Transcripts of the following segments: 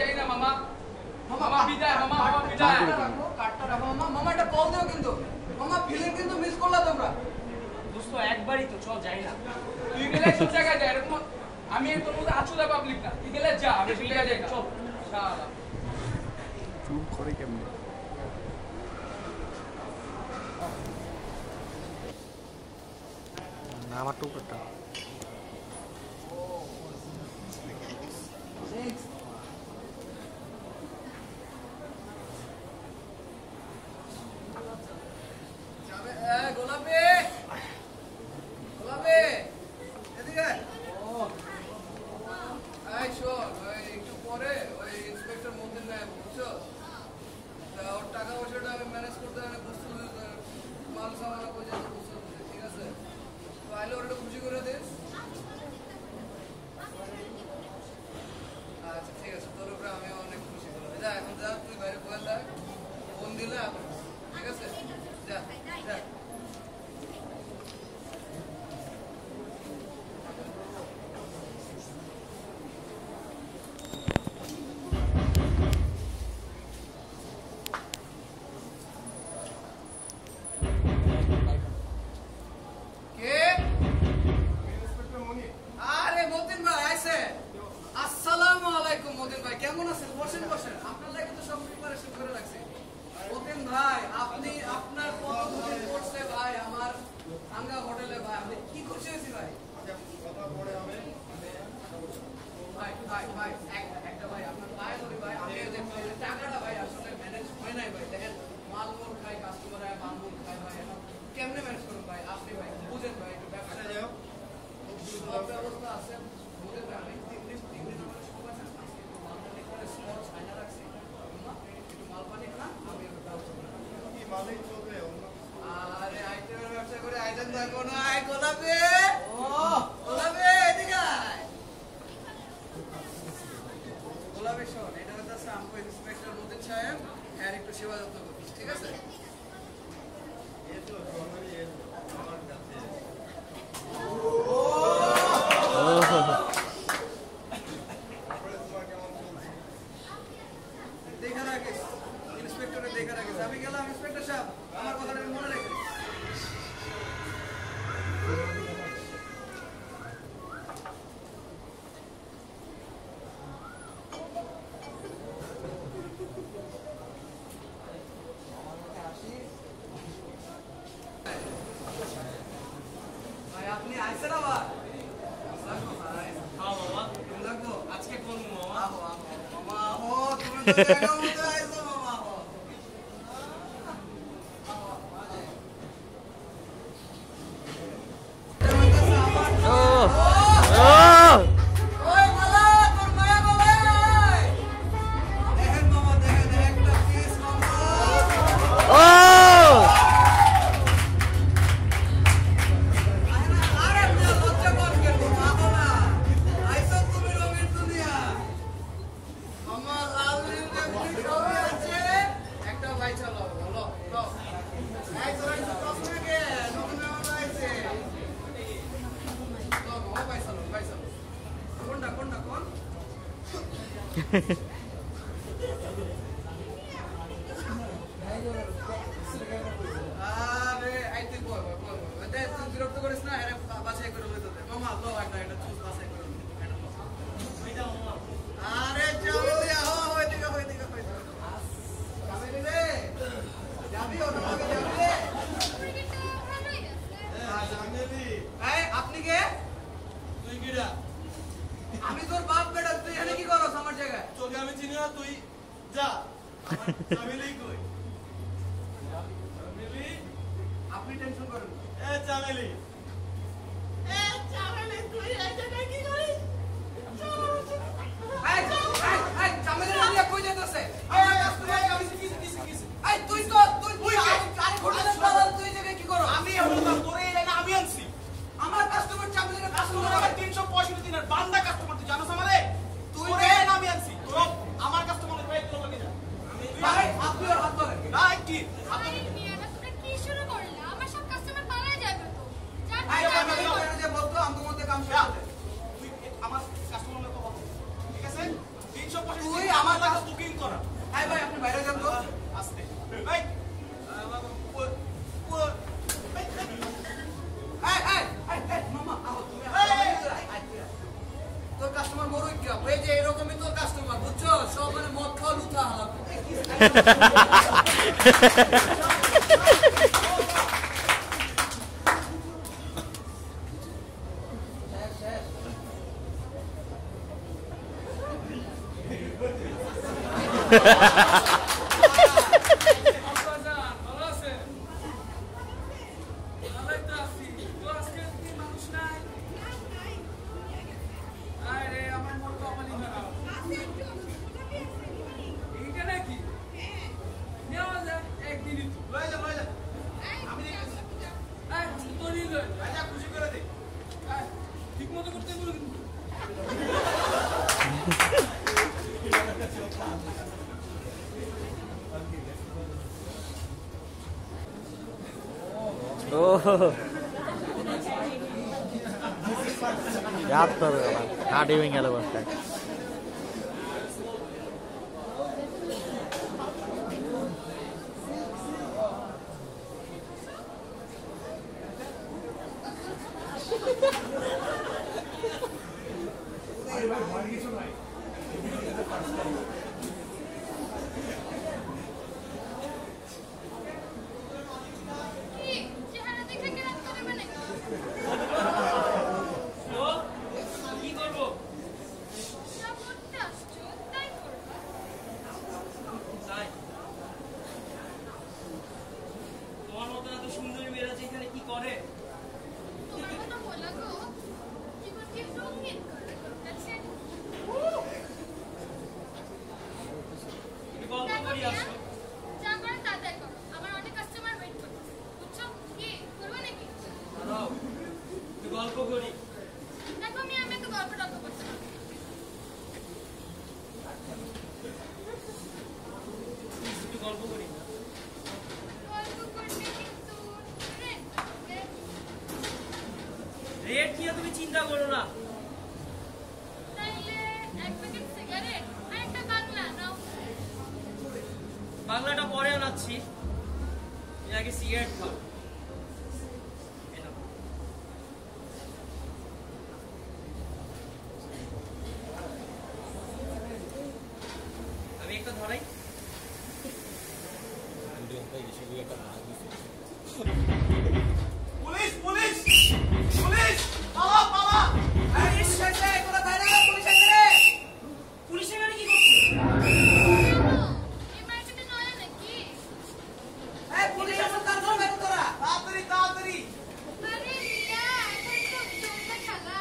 যাই না মামা। মামা বিদায় মামা, মামা বিদায়। কাটটা রাখো মামা, মামা এটা কল দিও কিন্তু। মামা ফিলিং কিন্তু মিস করলা তোমরা। দোস্ত একবারই তো, চল যাই না। তুই গেলে সব জায়গায় যা, এরকম আমি তোর মধ্যে আচুলা পাবলিক না। তুই গেলে যা, আমি সব জায়গায় যাই না। চল শালা চুপ করে কেমনে না আমার টুকরটা গোলাপি গোলাপি এদিকে এই শোন, ওই একটু পরে ওই ইন্সপেক্টর মন্দির নেয় বুঝছো, ওর টাকা পয়সাটা আমি ম্যানেজ করতে বুঝতে মাল সামানা পর্যন্ত বুঝতে, ঠিক আছে? তো আইলে ওর একটু খুশি করে দিস। আচ্ছা ঠিক আছে, তোর উপরে আমি অনেক খুশি করবো। যা এখন যা, তুই বাইরে বলে থাক, ফোন দিলে এখন, ঠিক আছে? যা যা। কেমন আছেন? বসেন বসেন, আপনার লাগে তো সব প্রিপারেশন করে রাখছি। মতিন ভাই, আপনি আপনার কত দিন করছে ভাই আমার আঙ্গা হোটেলে ভাই, আপনি কি খুশি হয়েছি ভাই। ভাই ভাই ভাই একটা ভাই আপনার ভাই বলি ভাই, আমি যে টাকাটা ভাই আসলে ম্যানেজ হয় নাই ভাই। দেখেন মাল মোল খাই, কাস্টমার আয় মাল মোল খাই ভাই, এখন কেমনে ম্যানেজ করুন ভাই? আপনি ভাই বুঝেন ভাই, একটু ব্যবসা যাও সব ব্যবস্থা আছে। বুঝেন ভাই, আমি তিন দিন আমার সময় আছে, আজকে একটু মাল পানি করে স্পট ছাইনা রাখছি, একটু মাল পানি খান, আমি ব্যবস্থা করি। কি মালই চলবে? আরে আইটেমের ব্যবসা করে আইটেম থাকবো না। আয় গোলাপি, ও গোলাপি এদিকে আয়। গোলাপি শোন, এটা হচ্ছে আমকো ইন্সপেক্টর মতিন সাহেব, হ্যাঁ একটু সেবা যত্ন করিস, ঠিক আছে? দেখা রাখিস ইন্সপেক্টরে, দেখা রাখিস। আমি গেলাম ইন্সপেক্টর সাহেব, আমার কথাটা মনে রাখিস। ভাই আপনি আইসেন আবার? হ্যাঁ মামা, লাগবো আজকে কোন মামা? আহো আহো মামা, আহো তুমি তো জায়গা মতো আইছো মামা, আহো। ওই মালা তোর মায়া বলাই, দেখেন মামা, দেখেন একটা পিস মামা। আরে আপনি লজ্জা কর কেন মামা? না আইছো তুমি রঙের দুনিয়া মামা, লাল নীল দেখতে সবই আছে, একটা ভাই চালাও বলো লো। এই তোরা একটু প্রশ্ন কে নতুন মেহমান আইছে, তো মামা ভাই চালাও, ভাই চালাও। কোনটা কোনটা কোন? আরে আইতে কই কই দে, তুই বিরক্ত করিস না, আরে বাছাই করে লইতে দে মামা। লো একটা চুজ বাছাই করে লই, এটা লো। ওইটা মামা। আরে চামেলি আহো, ওইদিকে ওইদিকে ওইদিকে। চামেলি রে যাবি, ওটা লগে যাবি রে। হ্যাঁ চামেলি। এই আপনি কে? তুই কিরা? আমি তোর বাপ বেটা, তুই এখানে কি করছ আমার জায়গায়? তোকে আমি চিনি না, তুই যা। চামেলি কই? চামেলি? আপনি টেনশন করেন না। এ চামেলি, এ চামেলি, তুই এই জায়গায় কি করিস? এই চামেলি নিয়ে কই যেতেছে? আমার কাস্টমার কিসে? এই তুই আরে হোটেলের পালাল, তুই জায়গায় কি করো? আমি হলাম তোরে এই লাইনে আমি আনছি। আমার কাস্টমার চামেলির কাস্টমার কাস্টমার আমার 365 দিনের বান্দা কাস্টমার, তুই জানোস আমারে? তুই তোরে এই লাইনে আমি আনছি। তোর আমার কাস্টমারের ভাই তোর লাগে যা। আমি ভাই আপনি ওর হাত ধরেন। রাইট কি? আরে মিয়াটা তোমরা কি শুরু করলে? আমার সব কাস্টমার পালায় যাবে তো। যা ভাই যা, আমি যা, যা। যে বলতো আমার মধ্যে কাম যা। করতে। তুই আমার কাস্টমার মতো কথা বল। ঠিক আছে? 365 আমার কাছে বুকিং করা। হ্যাঁ ভাই আপনি বাইরে যান তো আস্তে ভাই মামা আহ তুমি তোর কাস্টমার বড় কি এই যে এরকমই তোর কাস্টমার বুঝছো সব মানে মদ খাওয়া লুথা হালাবে Not even yellow. বাংলাটা পরে আনাচ্ছি আগে সিগারেট খাও আমি একটা ধরাই পুলিশ পুলিশ পুলিশ পালা পালা এই এসেছে তোরা বাইরে পুলিশ এসেছে রে পুলিশের গাড়ি কি করছে পুলিশ আসো তাড়াতাড়ি বের তোরা তাড়াতাড়ি তাড়াতাড়ি আরে রিয়া এখন তো জমবে খেলা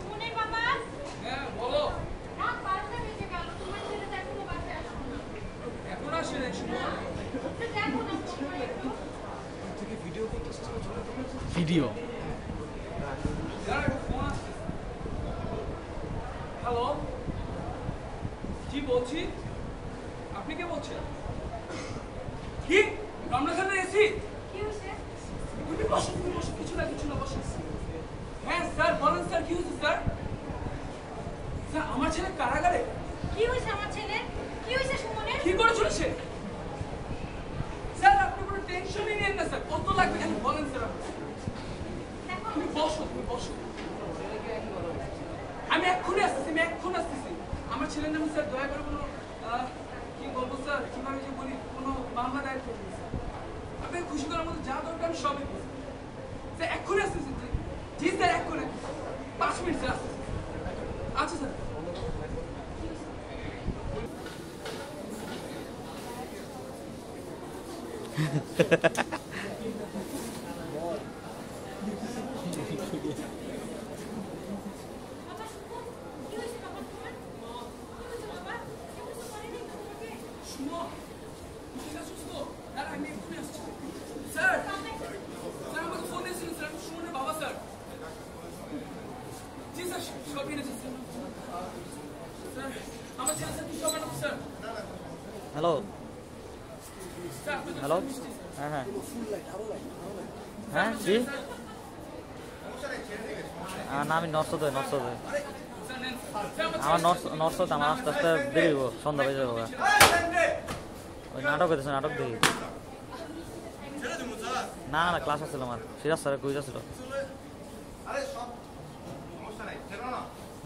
মুনির বাবা হ্যাঁ বলো রাত 12টা বেজে গেল তোমার ছেলে তো এখনো বাসায় আসলো না এখন আসে না শুনো দেখো না ফোন একটু Video. হ্যালো জি বলছি আপনি কে বলছেন কি রমনা খানের এসি কি হয়েছে তুমি বসো কিছু না বসো হ্যাঁ স্যার বলেন স্যার কি হয়েছে স্যার স্যার আমার ছেলে কারাগারে কি হয়েছে আমার ছেলে কি হয়েছে সুমনের কি করে চলেছে স্যার আপনি কোনো টেনশনই নেন না স্যার কত লাগবে খালি বলেন স্যার দেখো তুমি বসো আমি এক্ষুনি আসতেছি আমার ছেলের নামে স্যার দয়া করে কোনো কি বলবো স্যার কিভাবে যে বলি কোনো মামলা দায়ের করবেন স্যার আপনাকে খুশি করার মতো যা দরকার আমি সবই করছি স্যার এক্ষুনি আসতেছি জি স্যার এক্ষুনি 5 মিনিট স্যার আসতেছি আচ্ছা স্যার বাবা সুমন কি হয়েছে বাবা তোমার কি হয়েছে বাবা কিছু করেনি তো তোমাকে শুনো ঠিক আছে তো আর আমি এক্ষুনি আসছি স্যার আমাকে ফোন এসেছিল স্যার আমি সুমনের বাবা স্যার জি স্যার সব এনেছি স্যার আমার ছেলে স্যার কি সব আনাবো স্যার Hello. Sir Hello. মিষ্টি স্যার। হ্যাঁ হ্যাঁ ফুল লাইট আরো লাইট হ্যাঁ কি স্যার, না আমি নর্সদ স্যার নেন স্যার। স্যার, আমার নর্সদ আমার আস্তে আস্তে দেরি হবো সন্ধ্যা বেজে যাবো ওই নাটক হইতেছে নাটক দেখি না না ক্লাস আসছিল আমার সিরাজ স্যারের কুইজ আসছিল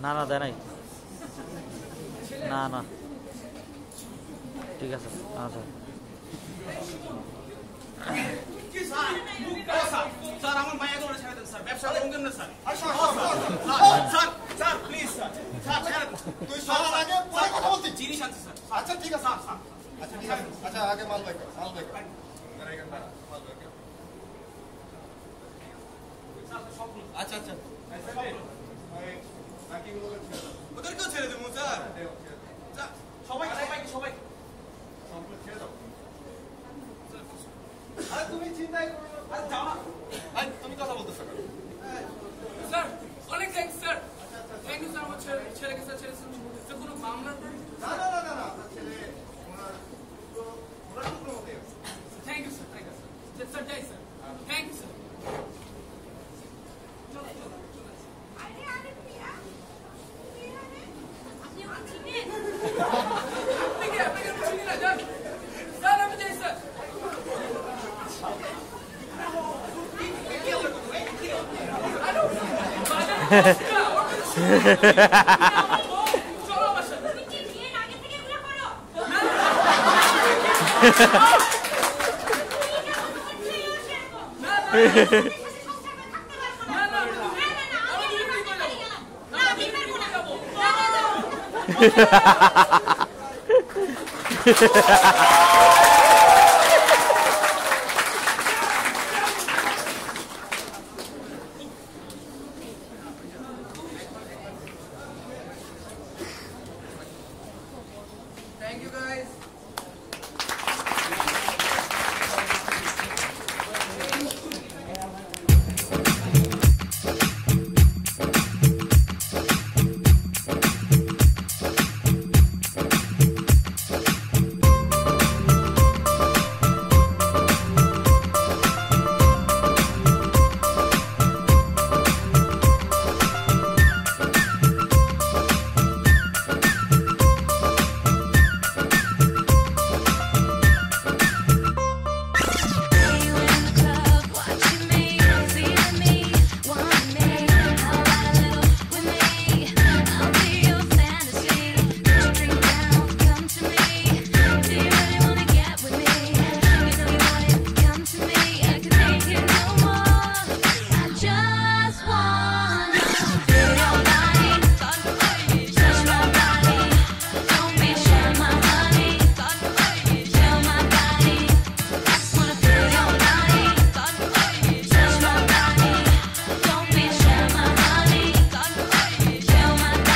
না না দেয় নাই না না ঠিক আছে আচ্ছা স্যার আমার মায়া করে ছেড়ে দেন স্যার ব্যবসা করবেন না sir sir sir please sir sir ছেড়ে দেন তুই সবার আগে পরে কথা বলছিস জিনিস আছে স্যার আচ্ছা ঠিক আছে স্যার আচ্ছা ঠিক আছে আচ্ছা আগে মাল বের কর মাল বের কর মাল বের কর আচ্ছা আচ্ছা বাকিগুলো ছেড়ে দাও ওদেরকেও ছেড়ে দেবো স্যার স্যার, সবাই সবাই সবগুলো ছেড়ে দাও আরে তুমি চিন্তাই করো না আরে যাও না আরে তুমি কথা বলতেছো কেন স্যার অনেক thanks sir. Thank you sir. আমার ছেলেকে স্যার ছেড়েছেন। স্যার কোনো মামলার পর না আপনার ছেলে ওনার টুকরো হতে গেছে thank you sir. Thank you sir. Sir যাই স্যার। Thank you sir. আরে আরে প্রিয়া প্রিয়া রে আপনি আমাকে চিনেন আপনাকে আমি চিনি না যান। স্যার আমি যাই স্যার। চলো আমার সাথে। তুমি কি বিয়ের আগে থেকে এগুলো করো না না না